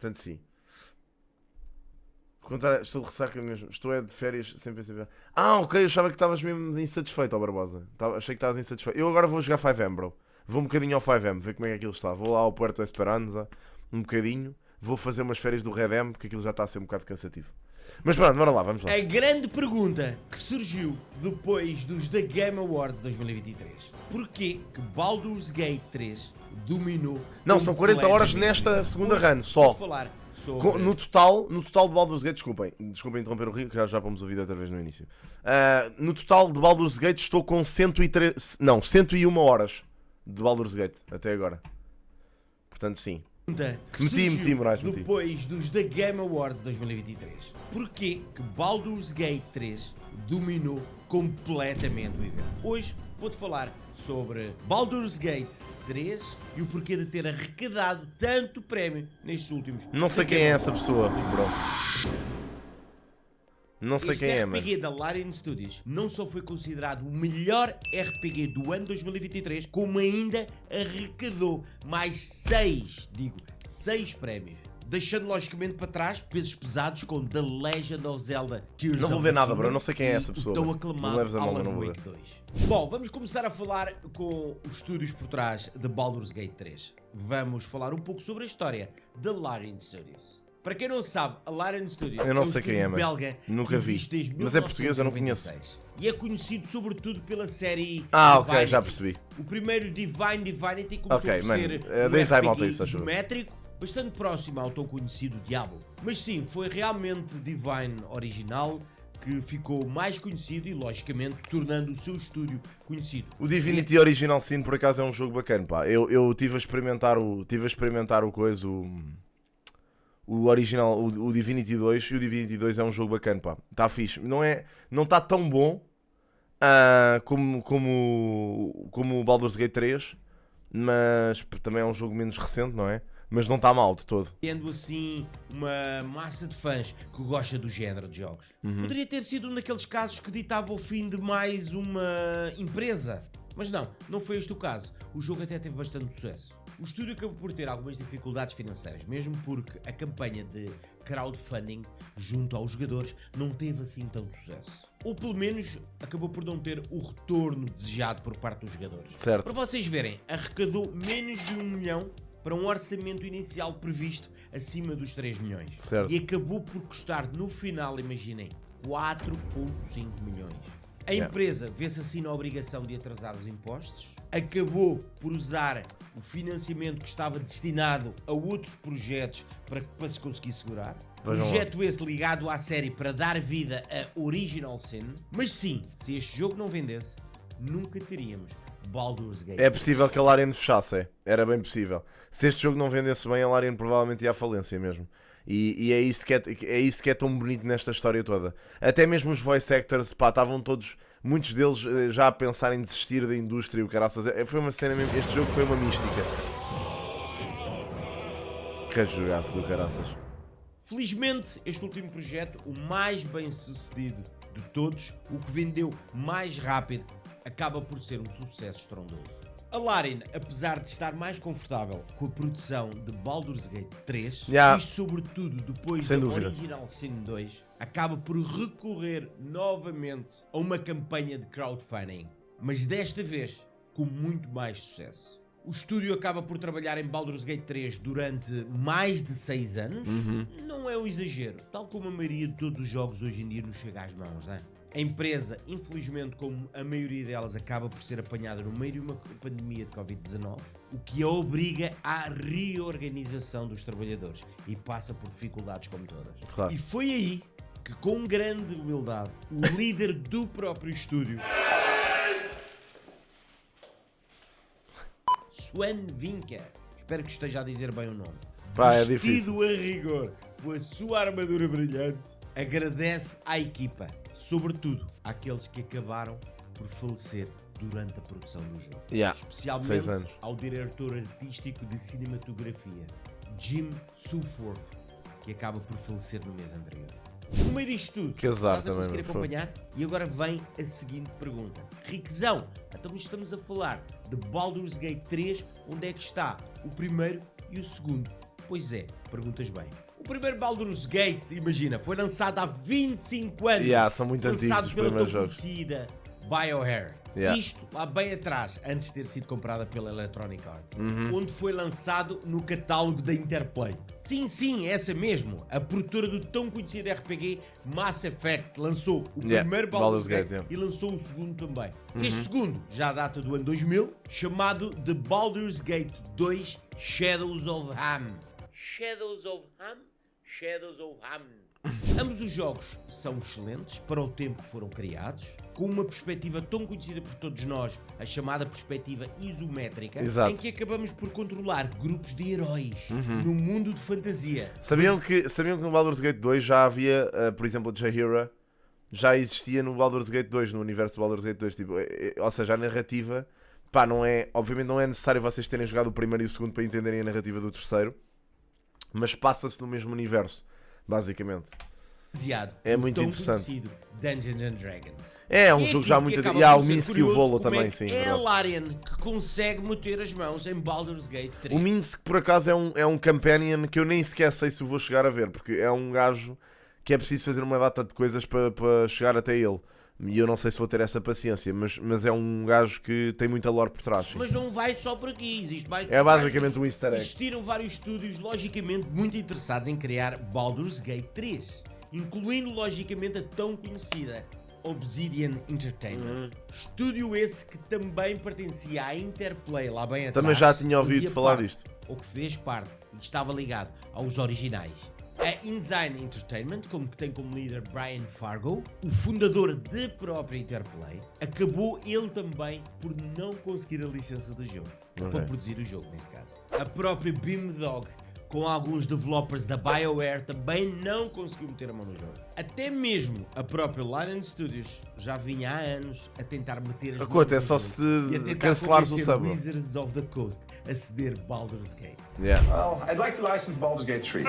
Portanto, sim. Estou de ressaca mesmo. Estou de férias sem pensar. Ok, eu achava que estavas mesmo insatisfeito, Barbosa. Achei que estavas insatisfeito. Eu agora vou jogar 5M, bro. Vou um bocadinho ao 5M, ver como é que aquilo está. Vou lá ao Puerto Esperanza, um bocadinho. Vou fazer umas férias do Red M, porque aquilo já está a ser um bocado cansativo. Mas pronto, bora lá, vamos lá. A grande pergunta que surgiu depois dos The Game Awards 2023. Porquê que Baldur's Gate 3 dominou? Não, são 40 horas nesta segunda run, só. Vou falar sobre... No total de Baldur's Gate, desculpem interromper o Rio, que já vamos ouvir outra vez no início. No total de Baldur's Gate estou com 101 horas de Baldur's Gate até agora. Portanto, sim. Meti, Moraes, depois dos The Game Awards 2023. Porquê que Baldur's Gate 3 dominou completamente o evento? Hoje vou-te falar sobre Baldur's Gate 3 e o porquê de ter arrecadado tanto prémio nestes últimos. Não sei quem é essa pessoa, bro. Não sei quem é, mas... Este RPG da Larian Studios não só foi considerado o melhor RPG do ano 2023, como ainda arrecadou mais 6 prémios. Deixando logicamente para trás pesos pesados com The Legend of Zelda Tears Não vou of ver the nada, Kingdom bro. Não sei quem é essa pessoa. Tão aclamado Alan Wake 2. Bom, vamos começar a falar com os estúdios por trás de Baldur's Gate 3. Vamos falar um pouco sobre a história da Larian Studios. Para quem não sabe, a Larian Studios eu não sei quem é, mas belga nunca vi. Mas é português, eu não conheço. E é conhecido sobretudo pela série ok, Divinity. já percebi. O primeiro Divinity começou por ser um RPG isométrico, bastante próximo ao tão conhecido Diablo. Mas sim, foi realmente Divine original que ficou mais conhecido e, logicamente, tornando o seu estúdio conhecido. O Divinity Original Sin, por acaso, é um jogo bacana, pá. Eu tive a experimentar o coisa, o original, o Divinity 2, e o Divinity 2 é um jogo bacana, pá. Está fixe. Não está tão bom como o Baldur's Gate 3, mas também é um jogo menos recente, não é? Mas não está mal de todo. Tendo assim uma massa de fãs que gosta do género de jogos. Poderia ter sido um daqueles casos que ditava o fim de mais uma empresa. Mas não foi este o caso. O jogo até teve bastante sucesso. O estúdio acabou por ter algumas dificuldades financeiras, mesmo porque a campanha de crowdfunding junto aos jogadores não teve assim tanto sucesso. Ou pelo menos acabou por não ter o retorno desejado por parte dos jogadores. Certo. Para vocês verem, arrecadou menos de 1 milhão para um orçamento inicial previsto acima dos 3 milhões. Certo. E acabou por custar no final, imaginem, 4,5 milhões. A empresa vê-se assim na obrigação de atrasar os impostos, acabou por usar o financiamento que estava destinado a outros projetos para se conseguir segurar. Projeto esse ligado à série para dar vida a Original Sin. Mas sim, se este jogo não vendesse, nunca teríamos Baldur's Gate. É possível que a Larian fechasse, era bem possível. Se este jogo não vendesse bem, a Larian provavelmente ia à falência mesmo. E é isso que é tão bonito nesta história toda. Até mesmo os voice actors, pá, estavam todos, muitos deles já a pensar em desistir da indústria e o caraças. Foi uma cena mesmo, este jogo foi uma mística. Que jogasse do caraças. Felizmente, este último projeto, o mais bem sucedido de todos, o que vendeu mais rápido, acaba por ser um sucesso estrondoso. A Larian, apesar de estar mais confortável com a produção de Baldur's Gate 3, isto sobretudo depois da Original Sin 2, acaba por recorrer novamente a uma campanha de crowdfunding, mas desta vez com muito mais sucesso. O estúdio acaba por trabalhar em Baldur's Gate 3 durante mais de 6 anos. Não é um exagero, tal como a maioria de todos os jogos hoje em dia nos chega às mãos, não é? A empresa, infelizmente, como a maioria delas, acaba por ser apanhada no meio de uma pandemia de Covid-19, o que a obriga à reorganização dos trabalhadores e passa por dificuldades como todas. Claro. E foi aí que, com grande humildade, o líder do próprio estúdio, Sven Vinca, espero que esteja a dizer bem o nome, vestido a rigor com a sua armadura brilhante, agradece à equipa, sobretudo àqueles que acabaram por falecer durante a produção do jogo. Especialmente ao diretor artístico de cinematografia, Jim Suffolk, que acaba por falecer no mês anterior. No meio disto tudo, estás a conseguir acompanhar? E agora vem a seguinte pergunta. Riquezão, então estamos a falar de Baldur's Gate 3, onde é que está o primeiro e o segundo? Pois é, perguntas bem. O primeiro Baldur's Gate, imagina, foi lançado há 25 anos. São muito antigos lançado os pela tão primeiros jogos. conhecida BioWare. Yeah. Isto lá bem atrás, antes de ter sido comprada pela Electronic Arts, onde foi lançado no catálogo da Interplay. Sim, essa mesmo, a produtora do tão conhecido RPG Mass Effect lançou o primeiro Baldur's Gate e lançou o segundo também. Este segundo já data do ano 2000, chamado The Baldur's Gate 2 Shadows of Ham. Shadows of Ham? Shadows of Ham. Ambos os jogos são excelentes para o tempo que foram criados, com uma perspectiva tão conhecida por todos nós, a chamada perspectiva isométrica, Exato. em que acabamos por controlar grupos de heróis no mundo de fantasia. Sabiam que no Baldur's Gate 2 já havia, por exemplo, a Jaheira já existia no Baldur's Gate 2, no universo do Baldur's Gate 2, tipo, ou seja, a narrativa, pá, obviamente não é necessário vocês terem jogado o primeiro e o segundo para entenderem a narrativa do terceiro, mas passa-se no mesmo universo, basicamente. É muito interessante. Dungeons and Dragons. É um jogo já muito antigo. E há o Minsk e o Volo também, sim. É a Larian que consegue meter as mãos em Baldur's Gate 3. O Minsk, por acaso, é um companion que eu nem sequer sei se o vou chegar a ver, porque é um gajo que é preciso fazer uma data de coisas para chegar até ele. E eu não sei se vou ter essa paciência, mas é um gajo que tem muita lore por trás. Sim. Mas não vai só por aqui, existe mais. É basicamente um easter egg. Existiram vários estúdios, logicamente, muito interessados em criar Baldur's Gate 3, incluindo, logicamente, a tão conhecida Obsidian Entertainment. Estúdio esse que também pertencia à Interplay, lá bem atrás. Também já tinha ouvido falar disto. Ou que fez parte e que estava ligado aos originais. A InDesign Entertainment, que tem como líder Brian Fargo, o fundador da própria Interplay, acabou ele também por não conseguir a licença do jogo, para produzir o jogo neste caso. A própria Beamdog, com alguns developers da BioWare, também não conseguiu meter a mão no jogo. Até mesmo a própria Larian Studios já vinha há anos a tentar meter as mãos no jogo. É só se e a tentar cancelares o sub. Wizards of the Coast a ceder Baldur's Gate. Well, I'd like to license Baldur's Gate 3.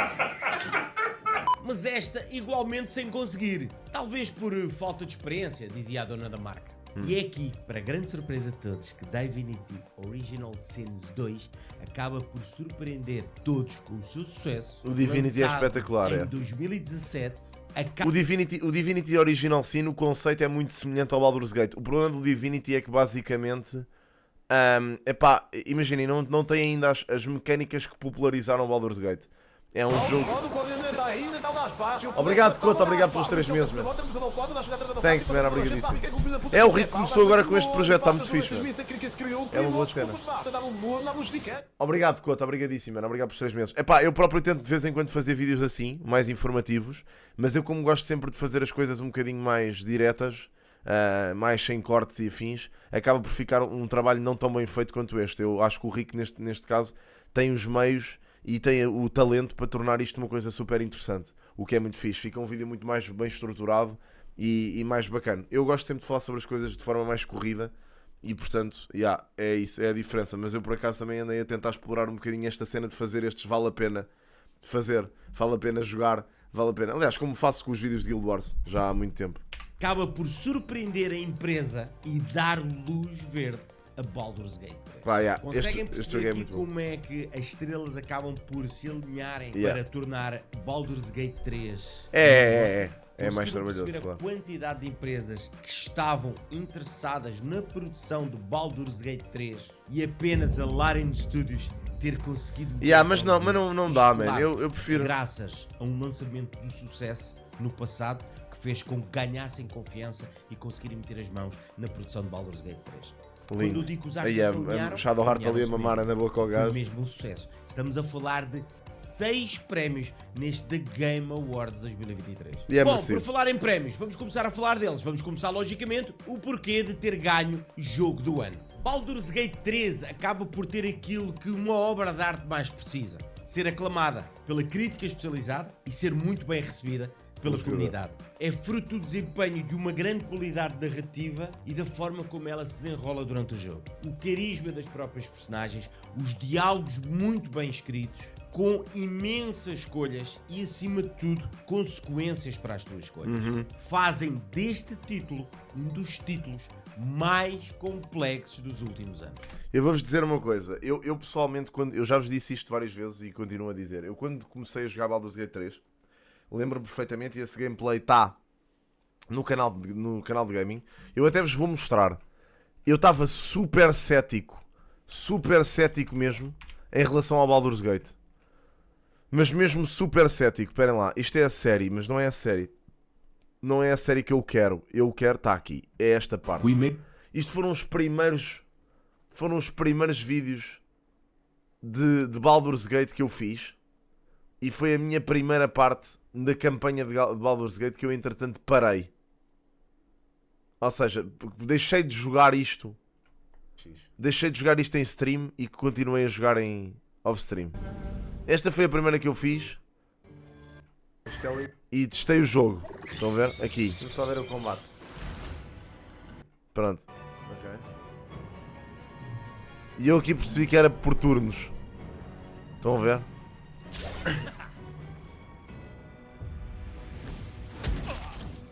Mas esta igualmente sem conseguir. Talvez por falta de experiência, dizia a dona da marca. E é aqui, para grande surpresa de todos, que Divinity Original Sins 2 acaba por surpreender todos com o seu sucesso. O Divinity é espetacular, em 2017. O Divinity Original Sin, o conceito é muito semelhante ao Baldur's Gate. O problema do Divinity é que basicamente, imaginem, não tem ainda as mecânicas que popularizaram o Baldur's Gate. É um jogo... Obrigado, Couto, obrigado pelos 3 meses, man. Thanks, man, obrigadíssimo. É, o Rico começou agora com este projeto, está muito fixe, man. É uma boa cena. Obrigado, Couto, obrigadíssimo, man, obrigado pelos 3 meses. Eu próprio tento de vez em quando fazer vídeos assim, mais informativos, mas eu como gosto sempre de fazer as coisas um bocadinho mais diretas, mais sem cortes e afins, acaba por ficar um trabalho não tão bem feito quanto este. Eu acho que o Rico, neste caso, tem os meios e tem o talento para tornar isto uma coisa super interessante, o que é muito fixe. Fica um vídeo muito mais bem estruturado e mais bacana. Eu gosto sempre de falar sobre as coisas de forma mais corrida e portanto, é isso, é a diferença. Mas eu por acaso também andei a tentar explorar um bocadinho esta cena de fazer estes vale a pena fazer, vale a pena jogar, vale a pena. Aliás, como faço com os vídeos de Guild Wars já há muito tempo. Acaba por surpreender a empresa e dar luz verde a Baldur's Gate 3. Conseguem perceber aqui como é que as estrelas acabam por se alinharem para tornar Baldur's Gate 3 é mais trabalhoso, claro. A quantidade de empresas que estavam interessadas na produção de Baldur's Gate 3 e apenas a Larian Studios ter conseguido mas não dá, man. Eu prefiro, graças a um lançamento de sucesso no passado que fez com que ganhassem confiança e conseguirem meter as mãos na produção de Baldur's Gate 3. Lindo. Quando o Dico Usaste se alinharam, Shadowheart ali a mamar na boca ao gajo. foi mesmo um sucesso. Estamos a falar de 6 prémios neste The Game Awards 2023. Bom, por falar em prémios, vamos começar a falar deles. Vamos começar, logicamente, o porquê de ter ganho Jogo do Ano. Baldur's Gate 3 acaba por ter aquilo que uma obra de arte mais precisa: ser aclamada pela crítica especializada e ser muito bem recebida pela comunidade. É fruto do desempenho de uma grande qualidade narrativa e da forma como ela se desenrola durante o jogo. O carisma das próprias personagens, os diálogos muito bem escritos, com imensas escolhas e, acima de tudo, consequências para as tuas escolhas. Fazem deste título um dos títulos mais complexos dos últimos anos. Eu vou-vos dizer uma coisa. Eu pessoalmente, eu já vos disse isto várias vezes e continuo a dizer. Eu quando comecei a jogar Baldur's Gate 3, lembro-me perfeitamente, e esse gameplay está no canal de gaming. Eu até vos vou mostrar. Eu estava super cético mesmo, em relação ao Baldur's Gate. Mas mesmo super cético. Esperem lá, isto é a série, mas não é a série. Não é a série que eu quero. Eu quero, está aqui. É esta parte. Isto foram os primeiros vídeos de Baldur's Gate que eu fiz. E foi a minha primeira parte da campanha de Baldur's Gate que eu entretanto parei. Ou seja, deixei de jogar isto. Deixei de jogar isto em stream e continuei a jogar em off-stream. Esta foi a primeira que eu fiz. E testei o jogo. Estão a ver? Aqui. Deixa-me só ver o combate. Pronto. Ok. E eu aqui percebi que era por turnos. Estão a ver?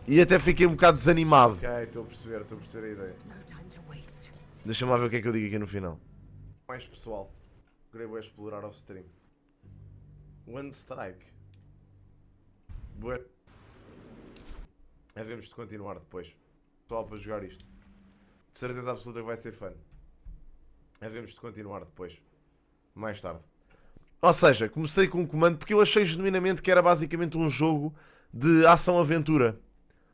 E até fiquei um bocado desanimado. Ok, estou a perceber a ideia. Deixa-me lá ver o que é que eu digo aqui no final. Mais pessoal. Queria explorar off-stream. One Strike. Bué. Havemos de continuar depois. Pessoal, para jogar isto. De certeza absoluta que vai ser fun. Havemos de continuar depois. Mais tarde. Ou seja, comecei com um comando porque eu achei genuinamente que era basicamente um jogo de ação-aventura.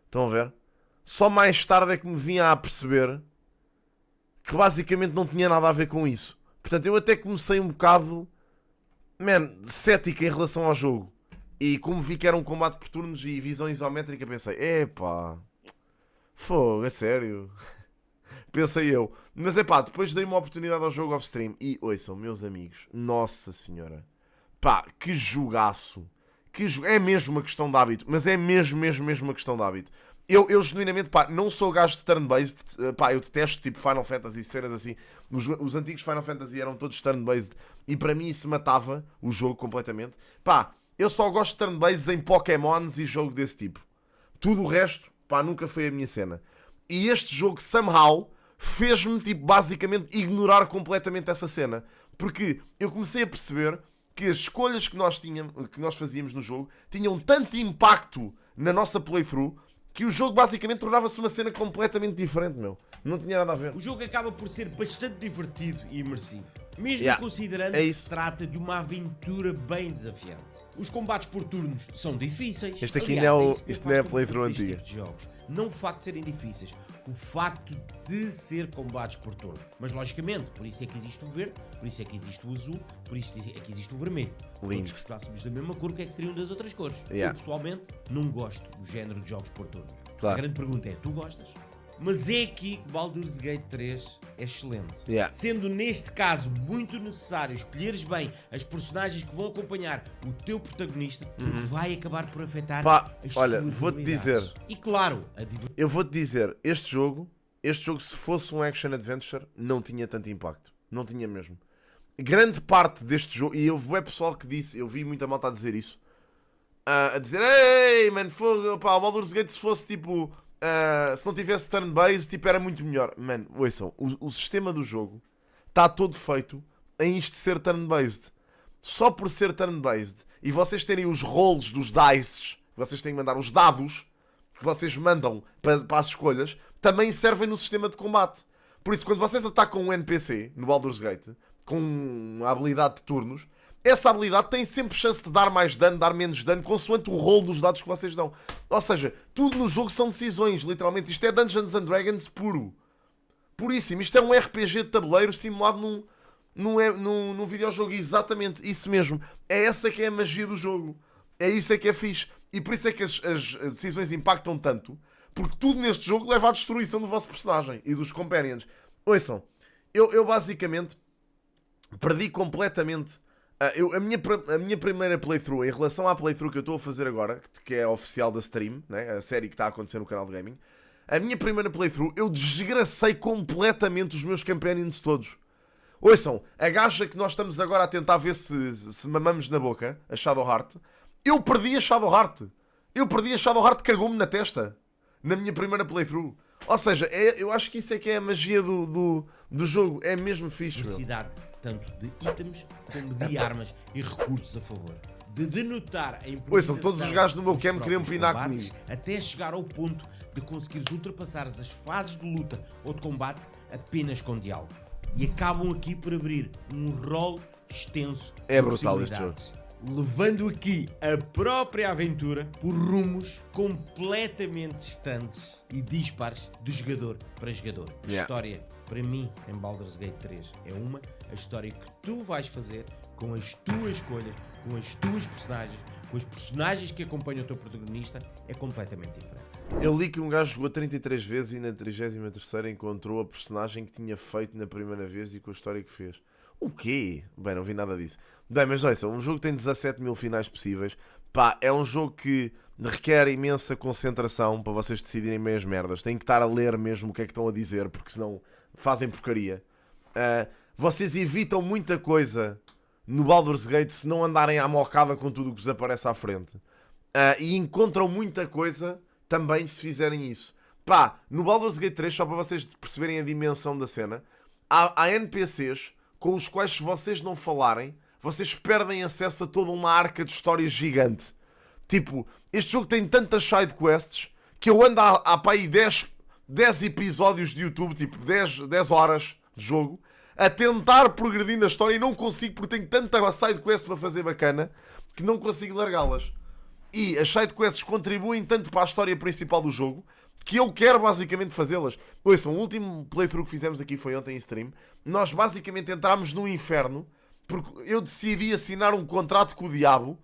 Estão a ver? Só mais tarde é que me vinha a perceber que basicamente não tinha nada a ver com isso. Portanto, eu até comecei um bocado, cético em relação ao jogo. E como vi que era um combate por turnos e visão isométrica, pensei, epá, fogo, é sério? Pensei eu. Mas depois dei uma oportunidade ao jogo off-stream. E, ouçam, meus amigos, nossa senhora, pá, que jogaço. É mesmo uma questão de hábito, mas é mesmo uma questão de hábito. Eu genuinamente, não sou gajo de turn-based, eu detesto tipo Final Fantasy, cenas assim. Os antigos Final Fantasy eram todos turn-based e para mim isso matava o jogo completamente. Eu só gosto de turn-based em Pokémons e jogo desse tipo. Tudo o resto, nunca foi a minha cena. E este jogo, somehow, fez-me, basicamente ignorar completamente essa cena. Porque eu comecei a perceber que as escolhas que nós fazíamos no jogo tinham tanto impacto na nossa playthrough que o jogo basicamente tornava-se uma cena completamente diferente, meu. Não tinha nada a ver. O jogo acaba por ser bastante divertido e imersivo. Mesmo considerando que se trata de uma aventura bem desafiante. Os combates por turnos são difíceis. Este aqui isto não é a playthrough antiga. Tipo de jogos. Não o facto de serem difíceis, o facto de ser combates por turno. Mas logicamente, por isso é que existe o verde, por isso é que existe o azul, por isso é que existe o vermelho. Se todos gostássemos da mesma cor, o que é que seriam das outras cores? Eu pessoalmente não gosto do género de jogos por turnos. Claro. A grande pergunta é, tu gostas? Mas é aqui que Baldur's Gate 3 é excelente. Sendo neste caso muito necessário escolheres bem as personagens que vão acompanhar o teu protagonista, porque vai acabar por afetar as suas vou-te dizer. E claro, eu vou-te dizer, este jogo, se fosse um action adventure, não tinha tanto impacto. Não tinha mesmo. Grande parte deste jogo, e houve pessoal que disse, eu vi muita malta a dizer isso, a dizer, ei, mano, o Baldur's Gate se fosse tipo... se não tivesse turn-based, era muito melhor. Mano, ouçam, o sistema do jogo está todo feito em isto de ser turn-based. Só por ser turn-based e vocês terem os rolls dos dices, vocês têm que mandar os dados que vocês mandam para as escolhas, também servem no sistema de combate. Por isso, quando vocês atacam um NPC no Baldur's Gate com a habilidade de turnos, essa habilidade tem sempre chance de dar mais dano, dar menos dano, consoante o rolo dos dados que vocês dão. Ou seja, tudo no jogo são decisões, literalmente. Isto é Dungeons and Dragons puro. Puríssimo. Isto é um RPG de tabuleiro simulado num videojogo. Exatamente, isso mesmo. É essa que é a magia do jogo. É isso é que é fixe. E por isso é que as decisões impactam tanto, porque tudo neste jogo leva à destruição do vosso personagem e dos companions. Ouçam, eu basicamente perdi completamente... a minha primeira playthrough, em relação à playthrough que eu estou a fazer agora, que é a oficial da stream, né, a série que está a acontecer no canal de gaming, a minha primeira playthrough, eu desgracei completamente os meus companions todos. Ouçam, a gaja que nós estamos agora a tentar ver se mamamos na boca, a Shadowheart, eu perdi a Shadowheart. Cagou-me na testa. Na minha primeira playthrough. Ou seja, eu acho que isso é que é a magia do jogo. É mesmo fixe, meu. Diversidade tanto de itens como de armas e recursos a favor. De denotar a improvisação. Ouçam, todos os gajos no meu dos camp queriam próprios pinar combates, comigo. até chegar ao ponto de conseguires ultrapassar as fases de luta ou de combate apenas com diálogo. E acabam aqui por abrir um rol extenso É de brutal este possibilidades, levando aqui a própria aventura por rumos completamente distantes e dispares de jogador para jogador. A Yeah. história, para mim, em Baldur's Gate 3 é a história que tu vais fazer com as tuas escolhas, com as tuas personagens, com os personagens que acompanham o teu protagonista, é completamente diferente. Eu li que um gajo jogou 33 vezes e na 33ª encontrou a personagem que tinha feito na primeira vez e com a história que fez. O quê? Bem, não vi nada disso. Bem, mas olha, um jogo que tem 17 mil finais possíveis. Pá, é um jogo que requer imensa concentração para vocês decidirem meias merdas. Têm que estar a ler mesmo o que é que estão a dizer, porque senão fazem porcaria. Vocês evitam muita coisa no Baldur's Gate se não andarem à mocada com tudo o que vos aparece à frente. E encontram muita coisa também se fizerem isso. Pá, no Baldur's Gate 3, só para vocês perceberem a dimensão da cena, há NPCs com os quais, se vocês não falarem, vocês perdem acesso a toda uma arca de história gigante. Tipo, este jogo tem tantas sidequests que eu ando há pá aí 10 episódios de YouTube, tipo 10 horas de jogo, a tentar progredir na história e não consigo porque tenho tanta sidequest para fazer bacana que não consigo largá-las. E as sidequests contribuem tanto para a história principal do jogo que eu quero basicamente fazê-las. Ouçam, o último playthrough que fizemos aqui foi ontem em stream. Nós basicamente entramos no inferno porque eu decidi assinar um contrato com o diabo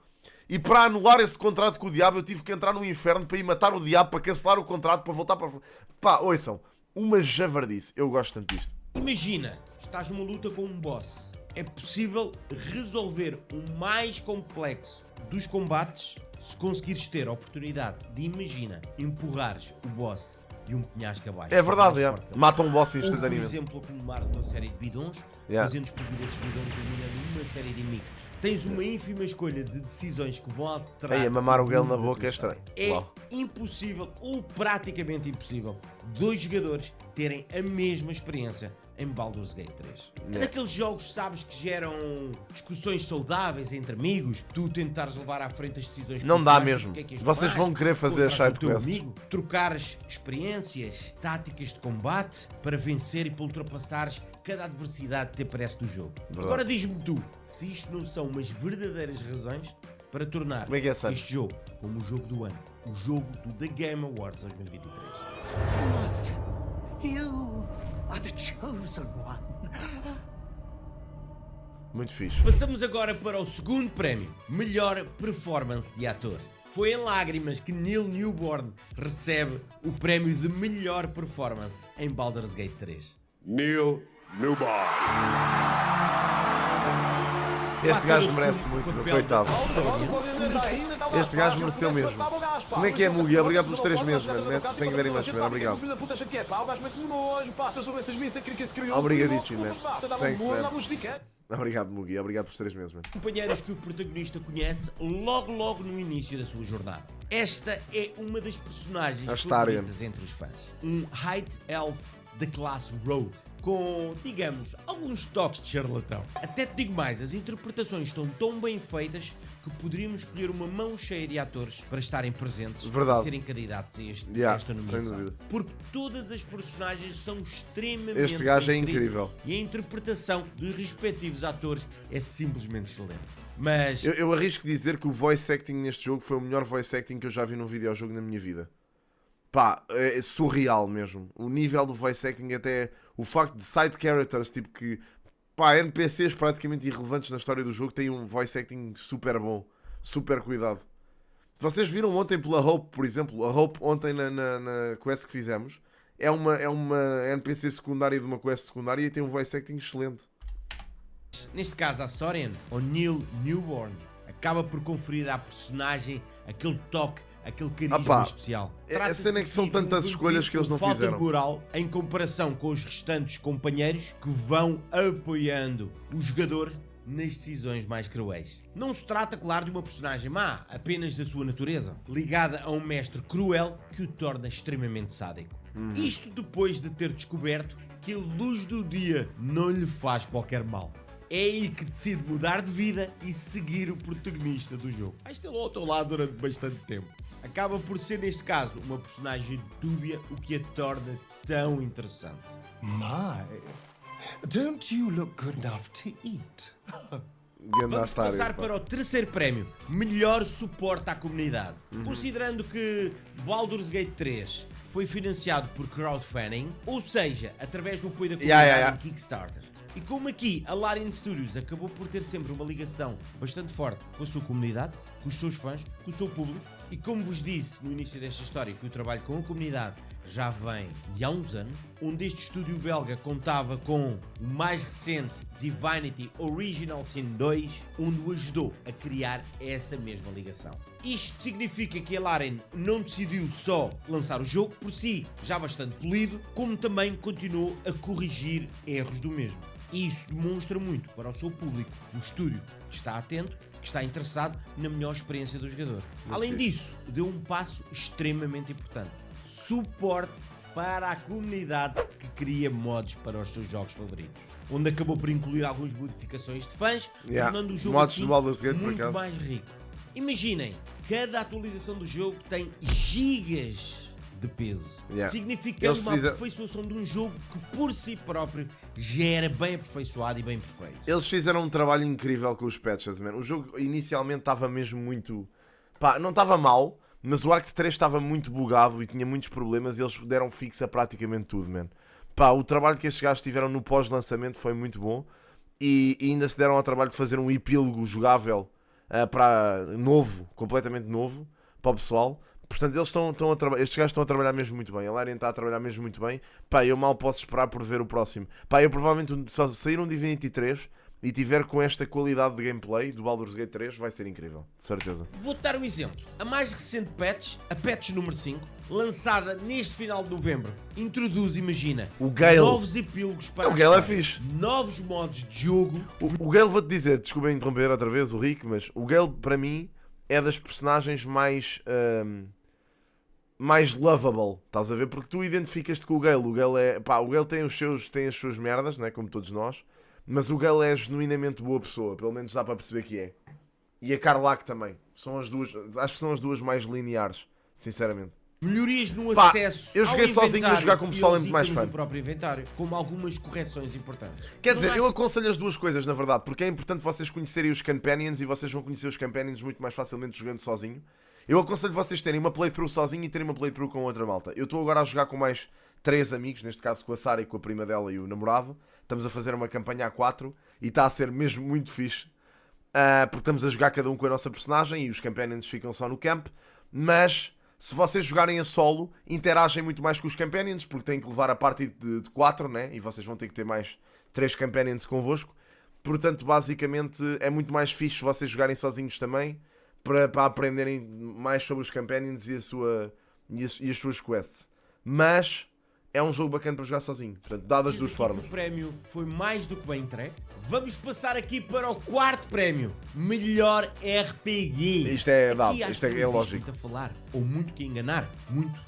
e para anular esse contrato com o diabo eu tive que entrar no inferno para ir matar o diabo, para cancelar o contrato, para voltar para... Pá, ouçam, uma javardice. Eu gosto tanto disto. Imagina, estás numa luta com um boss. É possível resolver o mais complexo dos combates se conseguires ter a oportunidade de, imagina, empurrares o boss de um penhasco abaixo. É verdade, Mais é. forte que ele Matam um boss ou, por instantaneamente. exemplo, acumular uma série de bidons, Yeah. fazendo explodir esses bidons e eliminando uma série de inimigos. Tens uma ínfima escolha de decisões que vão alterar... Ei, a mamar o galo rumo na da boca tua é estranho. história. É Uau. impossível, ou praticamente impossível, dois jogadores terem a mesma experiência em Baldur's Gate 3. É daqueles jogos, sabes, que geram discussões saudáveis entre amigos, tu tentares levar à frente as decisões que Não tu dá tomaste, mesmo. porque é que as Vocês tomaste, vão querer fazer as contares o teu sidequests. amigo, trocares experiências, táticas de combate para vencer e para ultrapassares cada adversidade que te aparece do jogo. Verdade. Agora diz-me tu, se isto não são umas verdadeiras razões para tornar Como é que é, Sam? este jogo como o jogo do ano, o jogo do The Game Awards 2023. Master, you are the chosen one. Muito fixe. Passamos agora para o segundo prémio, melhor performance de ator. Foi em lágrimas que Neil Newborn recebe o prémio de melhor performance em Baldur's Gate 3. Neil Newborn. Este gajo Pá, merece todo muito, o meu papel coitado. da história. Este gajo mereceu mesmo. Como é que é, Mugi? Obrigado pelos 3 meses, mano. Tenho que ver imagens, mano. Obrigado. Obrigadíssimo, man. Thanks, man. Obrigado, Mugi. Obrigado pelos 3 meses, mano. Companheiros que o protagonista conhece logo no início da sua jornada. Esta é uma das personagens Astarion. favoritas entre os fãs. Um High Elf da classe Rogue, com, digamos, alguns toques de charlatão. Até te digo mais, as interpretações estão tão bem feitas que poderíamos escolher uma mão cheia de atores para estarem presentes Verdade. e serem candidatos a Yeah, esta sem nomeação. dúvida. Porque todas as personagens são extremamente Este gajo é bem escritas incrível. e a interpretação dos respectivos atores é simplesmente excelente. Mas Eu arrisco dizer que o voice acting neste jogo foi o melhor voice acting que eu já vi num videojogo na minha vida. Pá, é surreal mesmo. O nível do voice acting, até o facto de side characters, tipo que, pá, NPCs praticamente irrelevantes na história do jogo, têm um voice acting super bom, super cuidado. Vocês viram ontem pela Hope, por exemplo, a Hope ontem na quest que fizemos, é uma NPC secundária de uma quest secundária e tem um voice acting excelente. neste caso a Astarion, ou Neil Newborn, acaba por conferir à personagem aquele toque, aquele carisma Pá, especial. a Trata-se cena é que são aqui tantas de um escolhas que eles não falta fizeram. de moral em comparação com os restantes companheiros que vão apoiando o jogador nas decisões mais cruéis. Não se trata, claro, de uma personagem má, apenas da sua natureza, ligada a um mestre cruel que o torna extremamente sádico. Isto depois de ter descoberto que a luz do dia não lhe faz qualquer mal. É aí que decide mudar de vida e seguir o protagonista do jogo. Vais tê-lo ao teu lado durante bastante tempo. Acaba por ser, neste caso, uma personagem dúbia, o que a torna tão interessante. My, don't you look good enough to eat? Ganda Vamos Astário, passar pá. para o terceiro prémio, melhor suporte à comunidade. Considerando que Baldur's Gate 3 foi financiado por crowdfunding, ou seja, através do apoio da comunidade em Kickstarter. E como aqui a Larian Studios acabou por ter sempre uma ligação bastante forte com a sua comunidade, com os seus fãs, com o seu público, e como vos disse no início desta história que o trabalho com a comunidade já vem de há uns anos, onde este estúdio belga contava com o mais recente Divinity Original Sin 2, onde o ajudou a criar essa mesma ligação. Isto significa que a Larian não decidiu só lançar o jogo por si, já bastante polido, como também continuou a corrigir erros do mesmo. E isso demonstra muito para o seu público, o estúdio que está atento, que está interessado na melhor experiência do jogador. Além disso, deu um passo extremamente importante: suporte para a comunidade que cria mods para os seus jogos favoritos, onde acabou por incluir algumas modificações de fãs, tornando o jogo Mods assim do Baldur's Gate, por muito acaso. mais rico. Imaginem, cada atualização do jogo tem gigas de peso, significando Eles uma fizeram- aperfeiçoação de um jogo que por si próprio já era bem aperfeiçoado e bem perfeito. Eles fizeram um trabalho incrível com os patches, man. O jogo inicialmente estava mesmo muito... Pá, não estava mal, mas o Act 3 estava muito bugado e tinha muitos problemas e eles deram fixe a praticamente tudo, man. Pá, o trabalho que estes gajos tiveram no pós-lançamento foi muito bom e ainda se deram ao trabalho de fazer um epílogo jogável para novo, completamente novo, para o pessoal. Portanto, eles estão a trabalhar, estes gajos estão a trabalhar mesmo muito bem. A Larian está a trabalhar mesmo muito bem. Pá, eu mal posso esperar por ver o próximo. Pá, eu provavelmente só sair um Divinity 3 e tiver com esta qualidade de gameplay do Baldur's Gate 3, vai ser incrível, de certeza. Vou-te dar um exemplo. A mais recente patch, a patch número 5, lançada neste final de novembro, introduz, imagina, O Gale. novos epílogos para O a Gale é história, fixe. novos modos de jogo. O Gale, vou-te dizer, desculpa interromper outra vez o Rick, mas o Gale para mim é das personagens mais lovable, estás a ver? Porque tu identificas-te com o Gale. O Gale é, pá, o Gale tem as suas merdas, né? Como todos nós, mas o Gale é genuinamente boa pessoa, pelo menos dá para perceber que é. E a Karlach também. São as duas, acho que são as duas mais lineares, sinceramente. Melhorias no Pá, acesso eu joguei ao sozinho, inventário a jogar com o e pessoal é aos muito mais itens fun. do próprio inventário, como algumas correções importantes. Quer Não dizer, eu acho- aconselho as duas coisas, na verdade, porque é importante vocês conhecerem os Companions e vocês vão conhecer os Companions muito mais facilmente jogando sozinho. Eu aconselho vocês terem uma playthrough sozinho e terem uma playthrough com outra malta. Eu estou agora a jogar com mais 3 amigos, neste caso com a Sara e com a prima dela e o namorado. Estamos a fazer uma campanha a 4 e está a ser mesmo muito fixe. Porque estamos a jogar cada um com a nossa personagem e os Companions ficam só no camp. Mas se vocês jogarem a solo, interagem muito mais com os Companions, porque têm que levar a party de 4, né? E vocês vão ter que ter mais 3 Companions convosco. Portanto, basicamente, é muito mais fixe vocês jogarem sozinhos também, para aprenderem mais sobre os Companions e as suas quests. Mas é um jogo bacana para jogar sozinho. Portanto, dá das Diz duas aqui formas. que o prémio foi mais do que bem entregue. Vamos passar aqui para o quarto prémio, melhor RPG. Isto é Aqui dado, acho isto é que não existe lógico. muito a falar, ou muito que enganar, muito,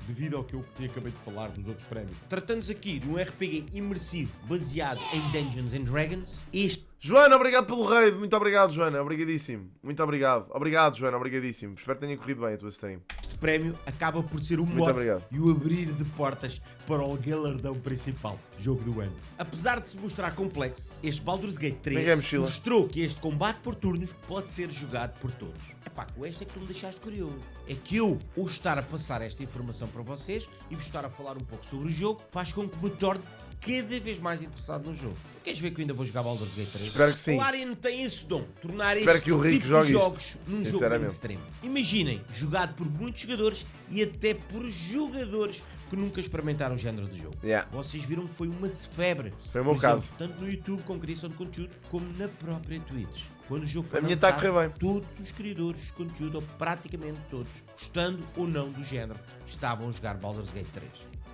devido ao que eu acabei de falar dos outros prémios. Tratando-se aqui de um RPG imersivo baseado em Dungeons and Dragons, este Joana, obrigado pelo raid. Muito obrigado, Joana. Obrigadíssimo. Muito obrigado. Obrigado, Joana. Obrigadíssimo. Espero que tenha corrido bem a tua stream. prémio acaba por ser o Muito mote obrigado. e o abrir de portas para o galardão principal, jogo do ano. Apesar de se mostrar complexo, este Baldur's Gate 3 Ninguém mochila. mostrou que este combate por turnos pode ser jogado por todos. Epá, com esta é que tu me deixaste curioso. É que eu, ao estar a passar esta informação para vocês e vos estar a falar um pouco sobre o jogo, faz com que me torne cada vez mais interessado no jogo. Queres ver que eu ainda vou jogar Baldur's Gate 3? Espero que sim. A Larian tem esse dom, tornar Espero este que o Rick tipo jogue de isto, jogos num jogo sinceramente. mainstream. Imaginem, jogado por muitos jogadores e até por jogadores que nunca experimentaram o género de jogo. Yeah. Vocês viram que foi uma febre. Foi o meu Por exemplo, caso. tanto no YouTube com criação de conteúdo, como na própria Twitch. Quando o jogo foi A minha está a lançado, correr bem. todos os criadores de conteúdo, ou praticamente todos, gostando ou não do género, estavam a jogar Baldur's Gate 3.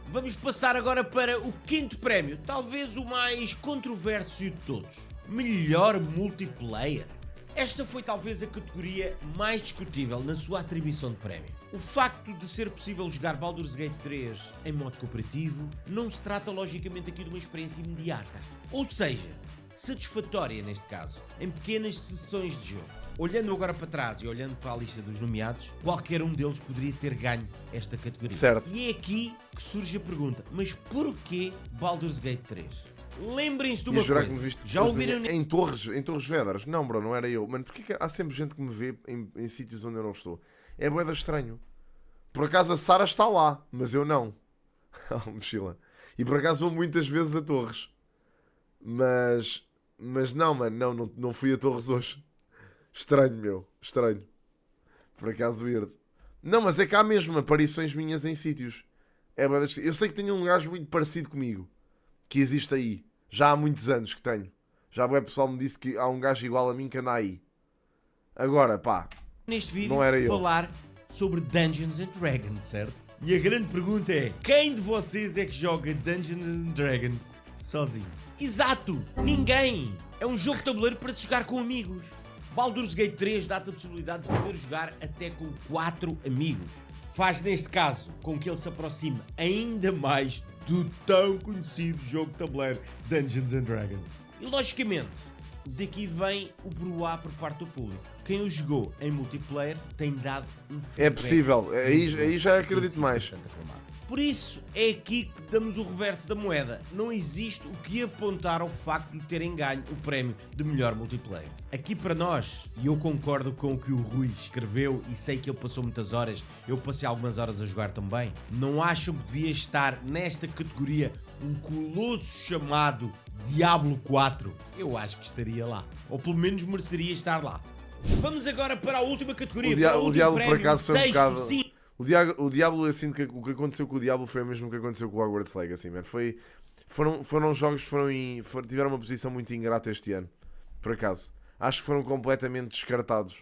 Vamos passar agora para o quinto prémio, talvez o mais controverso de todos. Melhor multiplayer. Esta foi talvez a categoria mais discutível na sua atribuição de prémio. O facto de ser possível jogar Baldur's Gate 3 em modo cooperativo não se trata logicamente aqui de uma experiência imediata. Ou seja, satisfatória neste caso, em pequenas sessões de jogo. Olhando agora para trás e olhando para a lista dos nomeados, qualquer um deles poderia ter ganho esta categoria. Certo. E é aqui que surge a pergunta, mas porquê Baldur's Gate 3? Lembrem-se de uma jurar coisa, que me viste já ouviram... em Torres Vedras? Não, bro, não era eu. Mano, porque há sempre gente que me vê em sítios onde eu não estou? É bué da estranho. Por acaso a Sara está lá, mas eu não. Oh, mochila. E por acaso vou muitas vezes a Torres. Mas não, mano, não fui a Torres hoje. Estranho, meu. Estranho. Por acaso weird. Não, mas é que há mesmo aparições minhas em sítios. É bué da estranho. Eu sei que tenho um gajo muito parecido comigo. Que existe aí. Já há muitos anos que tenho. Já o pessoal me disse que há um gajo igual a mim que anda aí. Agora, pá. Neste vídeo Não era eu. falar sobre Dungeons and Dragons, certo? E a grande pergunta é: quem de vocês é que joga Dungeons and Dragons sozinho? Exato! Ninguém! É um jogo de tabuleiro para se jogar com amigos. Baldur's Gate 3 dá-te a possibilidade de poder jogar até com 4 amigos. Faz neste caso com que ele se aproxime ainda mais do tão conhecido jogo de tabuleiro Dungeons and Dragons. E logicamente, daqui vem o bruá por parte do público. Quem o jogou em multiplayer tem dado um feedback. É possível. Aí já acredito tem sido mais. bastante aclamado. Por isso, é aqui que damos o reverso da moeda. Não existe o que apontar ao facto de terem ganho o prémio de melhor multiplayer. Aqui para nós, e eu concordo com o que o Rui escreveu e sei que ele passou muitas horas, eu passei algumas horas a jogar também, não acham que devia estar nesta categoria um colosso chamado Diablo 4? Eu acho que estaria lá. Ou pelo menos mereceria estar lá. Vamos agora para a última categoria. O Diablo por acaso foi um sexto, bocado... sim. O Diablo, eu sinto que o que aconteceu com o Diablo foi o mesmo que aconteceu com o Hogwarts Legacy, man. Foram jogos que tiveram uma posição muito ingrata este ano, por acaso. Acho que foram completamente descartados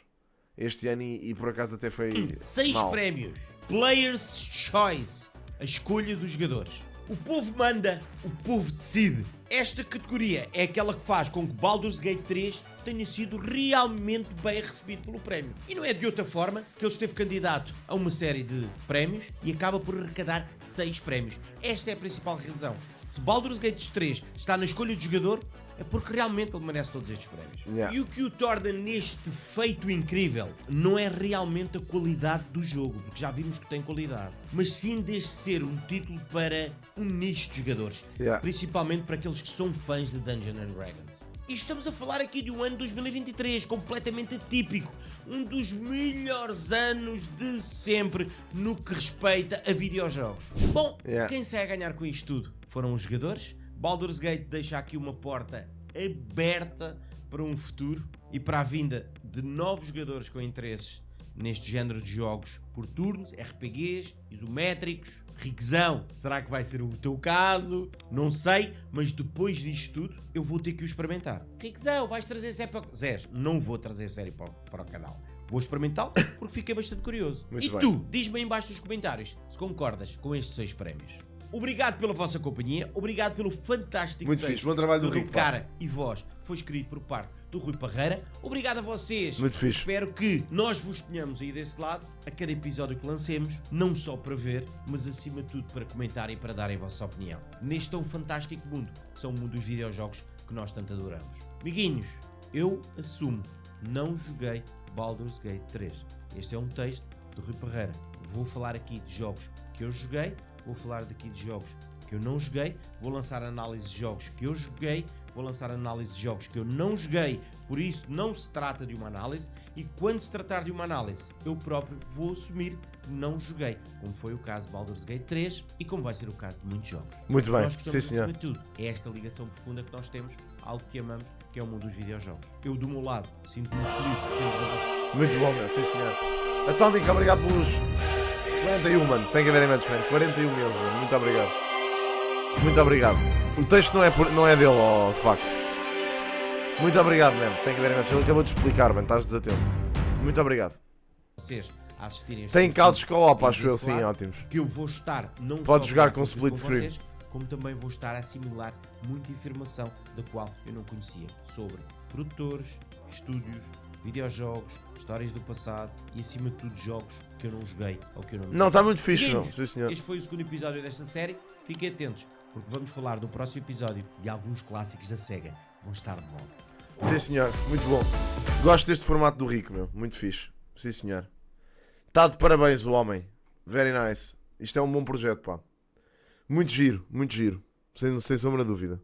este ano e por acaso até foi 6 mal. prémios. Player's Choice. A escolha dos jogadores. O povo manda, o povo decide. Esta categoria é aquela que faz com que Baldur's Gate 3 tenha sido realmente bem recebido pelo prémio. E não é de outra forma que ele esteve candidato a uma série de prémios e acaba por arrecadar 6 prémios. Esta é a principal razão. Se Baldur's Gate 3 está na escolha de jogador, é porque realmente ele merece todos estes prémios. Yeah. E o que o torna neste feito incrível não é realmente a qualidade do jogo, porque já vimos que tem qualidade, mas sim desde ser um título para um nicho de jogadores, Yeah. principalmente para aqueles que são fãs de Dungeons and Dragons. E estamos a falar aqui de um ano 2023 completamente atípico, um dos melhores anos de sempre no que respeita a videojogos. Bom, Yeah. quem sai a ganhar com isto tudo foram os jogadores. Baldur's Gate deixa aqui uma porta aberta para um futuro e para a vinda de novos jogadores com interesses neste género de jogos por turnos, RPGs, isométricos. Riquezão, será que vai ser o teu caso? Não sei, mas depois disto tudo eu vou ter que o experimentar. Riquezão, vais trazer série para o... Zés, não vou trazer série para o canal. Vou experimentá-lo porque fiquei bastante curioso. Muito e bem. tu, diz-me aí em baixo nos comentários se concordas com estes 6 prémios. Obrigado pela vossa companhia, obrigado pelo fantástico Muito texto fixe, bom trabalho do que Rico, pá. cara e voz que foi escrito por parte do Rui Parreira. Obrigado a vocês. Muito fixe. Espero que nós vos tenhamos aí desse lado a cada episódio que lancemos, não só para ver, mas acima de tudo para comentarem e para darem a vossa opinião. Neste tão fantástico mundo, que são o mundo dos videojogos que nós tanto adoramos. Amiguinhos, eu assumo, não joguei Baldur's Gate 3. Este é um texto do Rui Parreira. Vou falar aqui de jogos que eu joguei, vou falar daqui de jogos que eu não joguei, vou lançar análise de jogos que eu joguei, vou lançar análise de jogos que eu não joguei, por isso não se trata de uma análise, e quando se tratar de uma análise, eu próprio vou assumir que não joguei, como foi o caso de Baldur's Gate 3 e como vai ser o caso de muitos jogos. Muito bem, Nós gostamos, sim, senhor. acima de tudo, é esta ligação profunda que nós temos, algo que amamos, que é o mundo dos videojogos. Eu, do meu lado, sinto-me feliz de termos a vossa... Muito bom, meu, sim senhor. Atómico, obrigado pelos 41, mano. Thank you very much, man. 41 mesmo, mano. Muito obrigado. Muito obrigado. O texto não é dele, ó, Tupac. Muito obrigado, man. Thank you very much. Ele acabou de explicar, mano. Estás desatento. Muito obrigado. Vocês a assistirem a este Tem vídeo couch co-op, e acho eu, desse sim, lado, ótimos. que eu vou estar não Pode só jogar a com contribuir split screen. vocês, como também vou estar a assimilar muita informação da qual eu não conhecia sobre produtores, estúdios, videojogos, histórias do passado e acima de tudo jogos que eu não joguei ou que eu não... Não, está muito fixe, não. Amiguinhos, Sim, senhor. este foi o segundo episódio desta série. Fiquem atentos, porque vamos falar no próximo episódio de alguns clássicos da SEGA. Vão estar de volta. Sim, senhor. Muito bom. Gosto deste formato do Rico, meu. Muito fixe. Sim, senhor. Está de parabéns o homem. Very nice. Isto é um bom projeto, pá. Muito giro, sem sombra de dúvida.